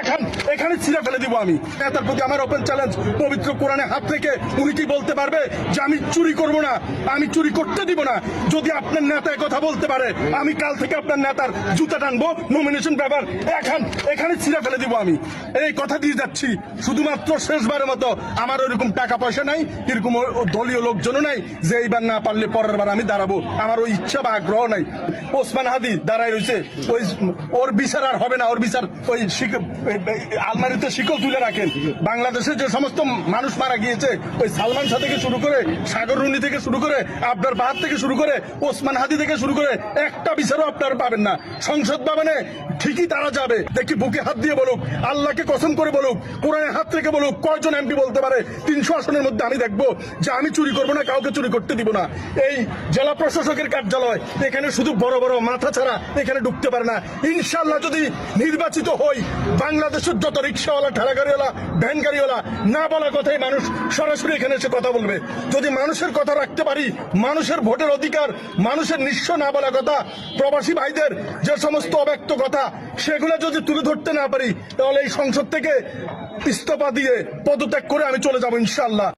এখন এখানে ছিঁড়ে ফেলে দিব আমি। নেতার প্রতি আমার ওপেন চ্যালেঞ্জ, পবিত্র কোরআনে হাত রেখে উনি কি বলতে পারবে যে আমি চুরি করব না, আমি চুরি করতে দিব না? যদি আপনার নেতা কথা বলতে পারে, আমি কাল থেকে আপনার নেতার জুতা টানবো, নমিনেশন পেপার এখানে ছিঁড়ে ফেলে দিব আমি। এই কথা দিয়ে যাচ্ছি, শুধুমাত্র শেষবারের মতো। আমার ওইরকম টাকা পয়সা নাই, এরকম দলীয় লোকজনও নাই যে এইবার না পারলে পরের বার আমি দাঁড়াবো। আমার ওই ইচ্ছা বা আগ্রহ নাই। ওসমান হাদি দাঁড়ায় রয়েছে, ওই ওর বিচার আর হবে না। ওর বিচার ওই আলমারিতে শিকল তুলে রাখেন। বাংলাদেশে যে সমস্ত মানুষ মারা গিয়েছে, ওই সালমান শাহ থেকে শুরু করে, সাগর রুনি থেকে শুরু করে, আবদার বাহার থেকে শুরু করে, ওসমান হাদি থেকে শুরু করে, একটা বিচারও আপনারা পাবেন না। সংসদ ভবনে ঠিকই তারা যাবে, দেখি বুকে হাত দিয়ে বলুক, আল্লাহকে কসম করে বলুক, কোরআনে হাত রেখে বলুক, কয়জন এমপি বলতে পারে 300 আসনের মধ্যে আমি দেখবো যে আমি চুরি করবো না, কাউকে চুরি করতে দিব না। এই জেলা প্রশাসকের কার্যালয়, এখানে শুধু বড় বড় মাথা ছাড়া এখানে ঢুকতে পারে না। ইনশাল্লাহ যদি নির্বাচিত হই, বাংলাদেশের যত রিক্সাওয়ালা, ঠেলা গাড়িওয়ালা, ভ্যান গাড়িওয়ালা, না বলা কথাই মানুষ সরাসরি এখানে এসে কথা বলবে। যদি মানুষের কথা রাখতে পারি, মানুষের ভোটের অধিকার, মানুষের নিঃস্ব না বলা কথা, প্রবাসী ভাইদের যে সমস্ত অব্যক্ত কথা, সেগুলো যদি তুলে ধরতে না পারি, তাহলে এই সংসদ থেকে ইস্তফা দিয়ে পদত্যাগ করে আমি চলে যাবো ইনশাল্লাহ।